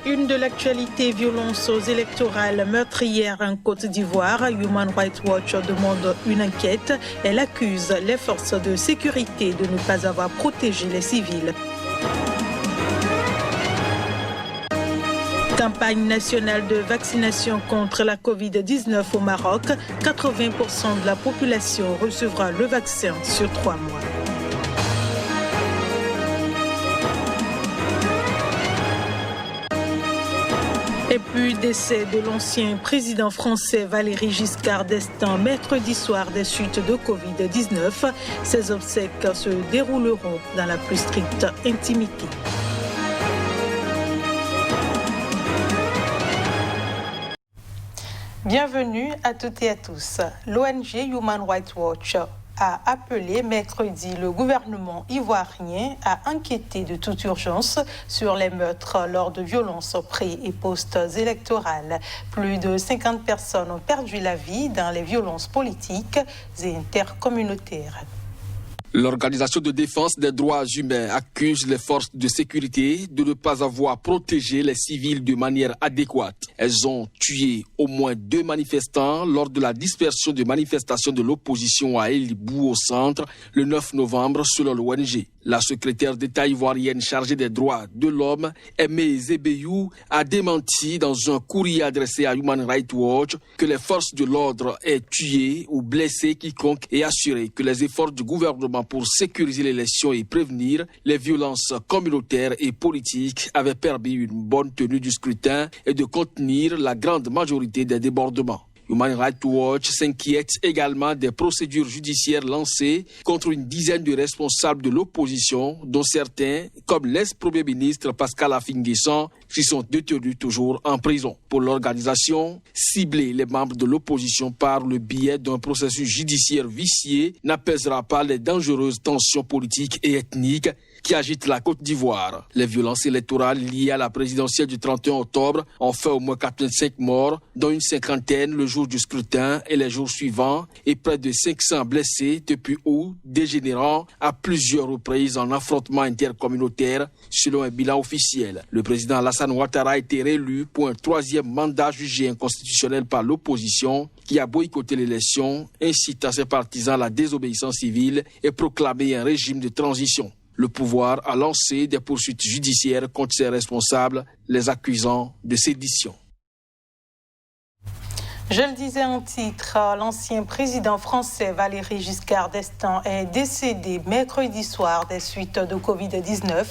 une de l'actualité, violences électorales meurtrières en Côte d'Ivoire. Human Rights Watch demande une enquête. Elle accuse les forces de sécurité de ne pas avoir protégé les civils. Campagne nationale de vaccination contre la Covid-19 au Maroc. 80% de la population recevra le vaccin sur 3 mois. Et puis, décès de l'ancien président français Valéry Giscard d'Estaing mercredi soir des suites de Covid-19. Ses obsèques se dérouleront dans la plus stricte intimité. Bienvenue à toutes et à tous. L'ONG Human Rights Watch a appelé mercredi le gouvernement ivoirien à enquêter de toute urgence sur les meurtres lors de violences pré- et post-électorales. Plus de 50 personnes ont perdu la vie dans les violences politiques et intercommunautaires. L'Organisation de défense des droits humains accuse les forces de sécurité de ne pas avoir protégé les civils de manière adéquate. Elles ont tué au moins 2 manifestants lors de la dispersion de manifestations de l'opposition à Elibou au centre le 9 novembre selon l'ONG. La secrétaire d'État ivoirienne chargée des droits de l'homme, Aimé Zébéyou, a démenti dans un courrier adressé à Human Rights Watch que les forces de l'ordre aient tué ou blessé quiconque et assuré que les efforts du gouvernement pour sécuriser l'élection et prévenir les violences communautaires et politiques avaient permis une bonne tenue du scrutin et de contenir la grande majorité des débordements. Human Rights Watch s'inquiète également des procédures judiciaires lancées contre une dizaine de responsables de l'opposition, dont certains, comme l'ex-premier ministre Pascal Affi-N'Guessan, qui sont détenus toujours en prison. Pour l'organisation, cibler les membres de l'opposition par le biais d'un processus judiciaire vicié n'apaisera pas les dangereuses tensions politiques et ethniques qui agitent la Côte d'Ivoire. Les violences électorales liées à la présidentielle du 31 octobre ont fait au moins 85 morts, dont une cinquantaine le jour du scrutin et les jours suivants, et près de 500 blessés depuis août, dégénérant à plusieurs reprises en affrontements intercommunautaires, selon un bilan officiel. Le président Alassane Ouattara a été réélu pour un 3e mandat jugé inconstitutionnel par l'opposition, qui a boycotté l'élection, incite à ses partisans à la désobéissance civile et proclamé un régime de transition. Le pouvoir a lancé des poursuites judiciaires contre ses responsables, les accusant de sédition. Je le disais en titre, l'ancien président français Valéry Giscard d'Estaing est décédé mercredi soir des suites de Covid-19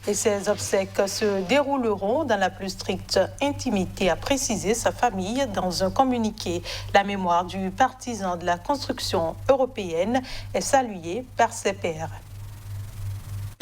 et ses obsèques se dérouleront dans la plus stricte intimité, a précisé sa famille dans un communiqué. La mémoire du partisan de la construction européenne est saluée par ses pairs.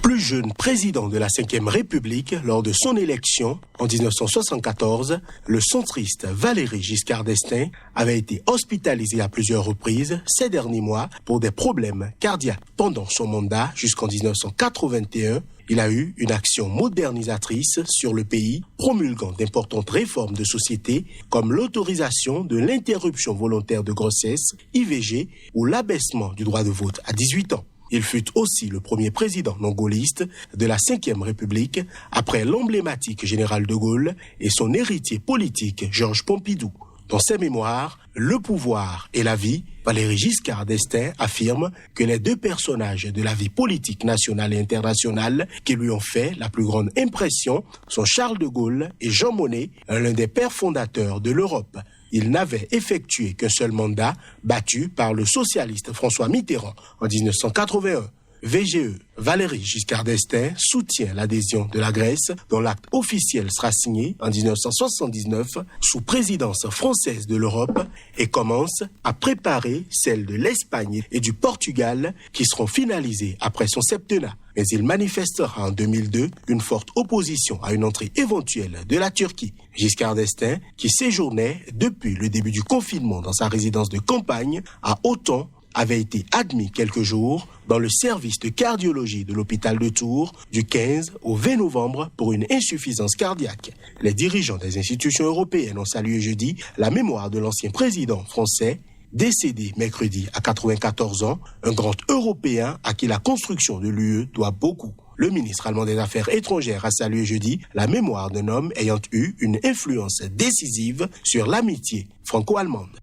Plus jeune président de la Ve République, lors de son élection en 1974, le centriste Valéry Giscard d'Estaing avait été hospitalisé à plusieurs reprises ces derniers mois pour des problèmes cardiaques. Pendant son mandat jusqu'en 1981, il a eu une action modernisatrice sur le pays, promulguant d'importantes réformes de société comme l'autorisation de l'interruption volontaire de grossesse, IVG, ou l'abaissement du droit de vote à 18 ans. Il fut aussi le premier président non-gaulliste de la Ve République après l'emblématique général de Gaulle et son héritier politique Georges Pompidou. Dans ses mémoires, Le pouvoir et la vie, Valéry Giscard d'Estaing affirme que les 2 personnages de la vie politique nationale et internationale qui lui ont fait la plus grande impression sont Charles de Gaulle et Jean Monnet, l'un des pères fondateurs de l'Europe. Il n'avait effectué qu'un seul mandat, battu par le socialiste François Mitterrand en 1981. VGE, Valéry Giscard d'Estaing soutient l'adhésion de la Grèce dont l'acte officiel sera signé en 1979 sous présidence française de l'Europe et commence à préparer celle de l'Espagne et du Portugal qui seront finalisées après son septennat. Mais il manifestera en 2002 une forte opposition à une entrée éventuelle de la Turquie. Giscard d'Estaing, qui séjournait depuis le début du confinement dans sa résidence de campagne à Auton, avait été admis quelques jours dans le service de cardiologie de l'hôpital de Tours du 15 au 20 novembre pour une insuffisance cardiaque. Les dirigeants des institutions européennes ont salué jeudi la mémoire de l'ancien président français, décédé mercredi à 94 ans, un grand Européen à qui la construction de l'UE doit beaucoup. Le ministre allemand des Affaires étrangères a salué jeudi la mémoire d'un homme ayant eu une influence décisive sur l'amitié franco-allemande.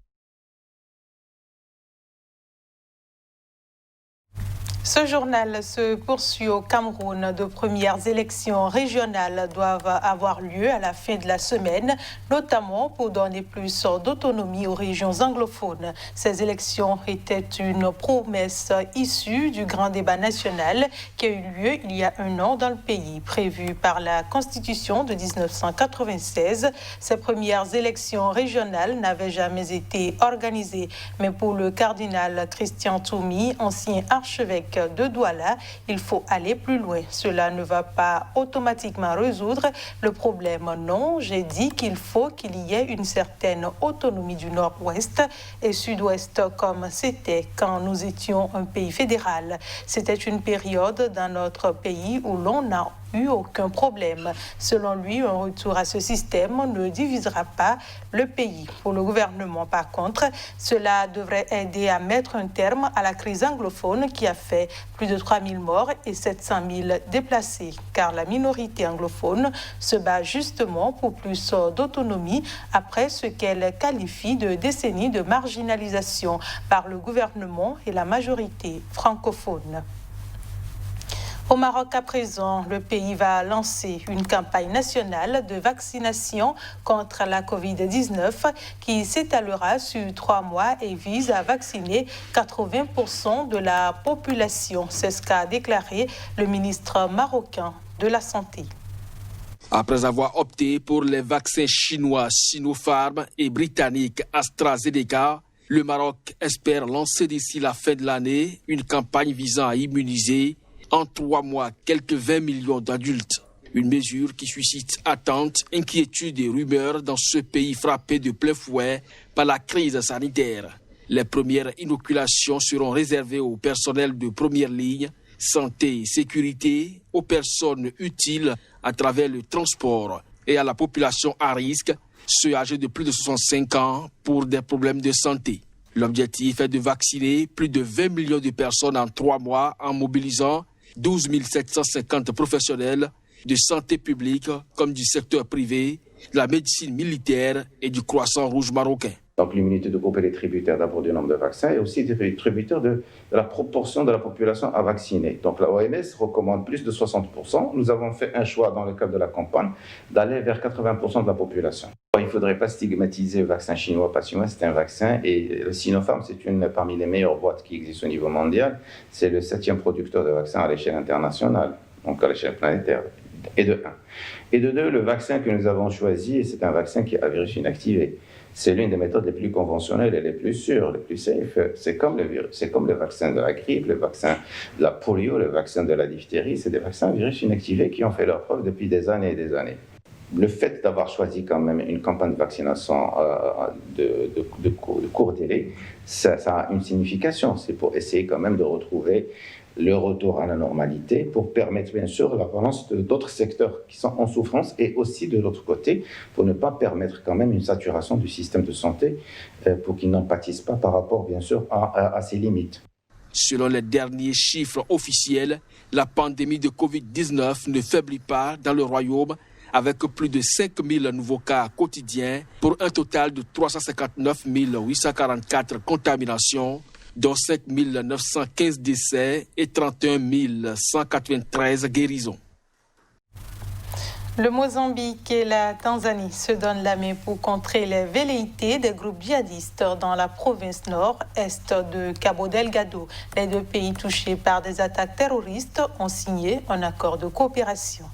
Ce journal se poursuit au Cameroun. De premières élections régionales doivent avoir lieu à la fin de la semaine, notamment pour donner plus d'autonomie aux régions anglophones. Ces élections étaient une promesse issue du grand débat national qui a eu lieu il y a un an dans le pays. Prévu par la Constitution de 1996, ces premières élections régionales n'avaient jamais été organisées. Mais pour le cardinal Christian Toumi, ancien archevêque de Douala, il faut aller plus loin. Cela ne va pas automatiquement résoudre le problème. Non, j'ai dit qu'il faut qu'il y ait une certaine autonomie du nord-ouest et sud-ouest comme c'était quand nous étions un pays fédéral. C'était une période dans notre pays où l'on n'a eu aucun problème. Selon lui, un retour à ce système ne divisera pas le pays. Pour le gouvernement, par contre, cela devrait aider à mettre un terme à la crise anglophone qui a fait plus de 3000 morts et 700 000 déplacés, car la minorité anglophone se bat justement pour plus d'autonomie après ce qu'elle qualifie de décennies de marginalisation par le gouvernement et la majorité francophone. Au Maroc, à présent, le pays va lancer une campagne nationale de vaccination contre la COVID-19 qui s'étalera sur 3 mois et vise à vacciner 80% de la population. C'est ce qu'a déclaré le ministre marocain de la Santé. Après avoir opté pour les vaccins chinois Sinopharm et britanniques AstraZeneca, le Maroc espère lancer d'ici la fin de l'année une campagne visant à immuniser en 3 mois quelques 20 millions d'adultes. Une mesure qui suscite attentes, inquiétudes et rumeurs dans ce pays frappé de plein fouet par la crise sanitaire. Les premières inoculations seront réservées au personnel de première ligne, santé et sécurité, aux personnes utiles à travers le transport et à la population à risque, ceux âgés de plus de 65 ans pour des problèmes de santé. L'objectif est de vacciner plus de 20 millions de personnes en 3 mois en mobilisant 12 750 professionnels de santé publique comme du secteur privé, de la médecine militaire et du Croissant Rouge marocain. Donc l'immunité de groupe est tributaire d'abord du nombre de vaccins et aussi tributaire de la proportion de la population à vacciner. Donc la OMS recommande plus de 60%. Nous avons fait un choix dans le cadre de la campagne d'aller vers 80% de la population. Il ne faudrait pas stigmatiser le vaccin chinois, pas chinois, c'est un vaccin. Et le Sinopharm, c'est une parmi les meilleures boîtes qui existent au niveau mondial. C'est le 7e producteur de vaccins à l'échelle internationale, donc à l'échelle planétaire. Et de 1. Et de 2, le vaccin que nous avons choisi, c'est un vaccin qui a virus inactivé. C'est l'une des méthodes les plus conventionnelles et les plus sûres, les plus safe. C'est comme le vaccin de la grippe, le vaccin de la polio, le vaccin de la diphtérie. C'est des vaccins à virus inactivés qui ont fait leur preuve depuis des années et des années. Le fait d'avoir choisi quand même une campagne de vaccination de court délai, ça a une signification. C'est pour essayer quand même de retrouver le retour à la normalité pour permettre bien sûr la relance d'autres secteurs qui sont en souffrance et aussi de l'autre côté pour ne pas permettre quand même une saturation du système de santé pour qu'il n'en pâtisse pas par rapport bien sûr à ses limites. Selon les derniers chiffres officiels, la pandémie de Covid-19 ne faiblit pas dans le royaume avec plus de 5000 nouveaux cas quotidiens pour un total de 359 844 contaminations, dont 5 915 décès et 31 193 guérisons. Le Mozambique et la Tanzanie se donnent la main pour contrer les velléités des groupes djihadistes dans la province nord-est de Cabo Delgado. Les 2 pays touchés par des attaques terroristes ont signé un accord de coopération.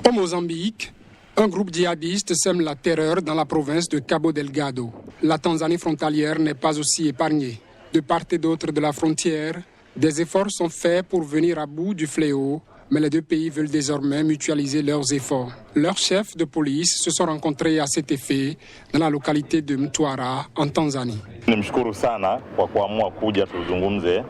Au Mozambique, un groupe djihadiste sème la terreur dans la province de Cabo Delgado. La Tanzanie frontalière n'est pas aussi épargnée. De part et d'autre de la frontière, des efforts sont faits pour venir à bout du fléau, mais les 2 pays veulent désormais mutualiser leurs efforts. Leurs chefs de police se sont rencontrés à cet effet dans la localité de Mtwara, en Tanzanie. Nimshukuru sana kwa kuamua kuja tuzungumze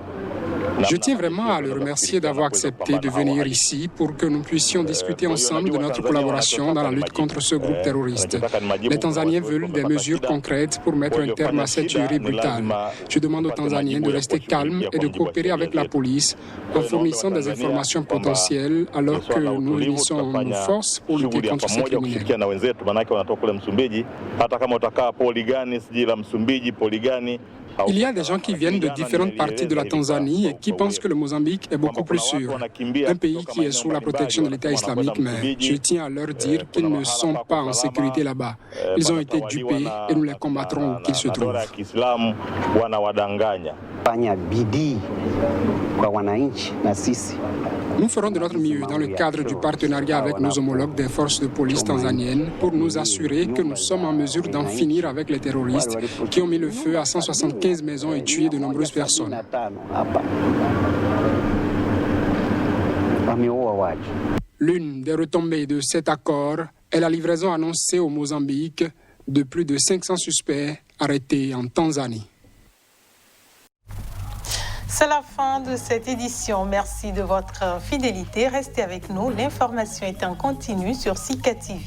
Je tiens vraiment à le remercier d'avoir accepté de venir ici pour que nous puissions discuter ensemble de notre collaboration dans la lutte contre ce groupe terroriste. Les Tanzaniens veulent des mesures concrètes pour mettre un terme à cette tuerie brutale. Je demande aux Tanzaniens de rester calmes et de coopérer avec la police en fournissant des informations potentielles alors que nous unissons nos forces pour lutter contre ces criminels. Il y a des gens qui viennent de différentes parties de la Tanzanie et qui pensent que le Mozambique est beaucoup plus sûr. Un pays qui est sous la protection de l'État islamique, mais je tiens à leur dire qu'ils ne sont pas en sécurité là-bas. Ils ont été dupés et nous les combattrons où qu'ils se trouvent. Nous ferons de notre mieux dans le cadre du partenariat avec nos homologues des forces de police tanzaniennes pour nous assurer que nous sommes en mesure d'en finir avec les terroristes qui ont mis le feu à 175 maisons et tué de nombreuses personnes. L'une des retombées de cet accord est la livraison annoncée au Mozambique de plus de 500 suspects arrêtés en Tanzanie. C'est la fin de cette édition. Merci de votre fidélité. Restez avec nous. L'information est en continu sur Sika TV.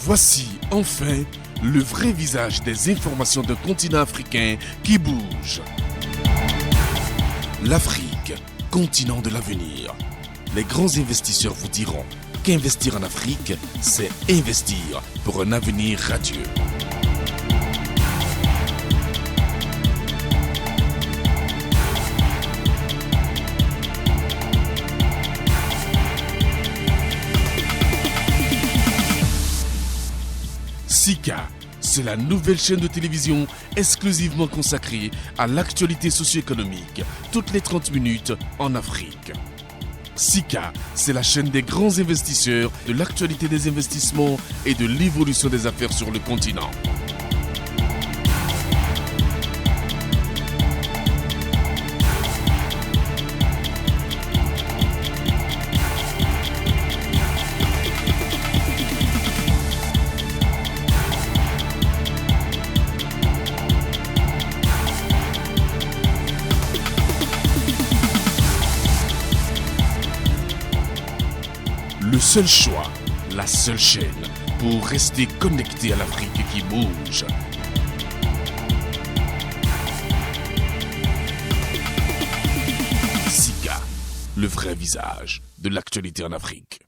Voici enfin le vrai visage des informations d'un continent africain qui bouge. L'Afrique, continent de l'avenir. Les grands investisseurs vous diront qu'investir en Afrique, c'est investir pour un avenir radieux. Sika, c'est la nouvelle chaîne de télévision exclusivement consacrée à l'actualité socio-économique, toutes les 30 minutes en Afrique. Sika, c'est la chaîne des grands investisseurs, de l'actualité des investissements et de l'évolution des affaires sur le continent. Le seul choix, la seule chaîne pour rester connecté à l'Afrique qui bouge. Sika, le vrai visage de l'actualité en Afrique.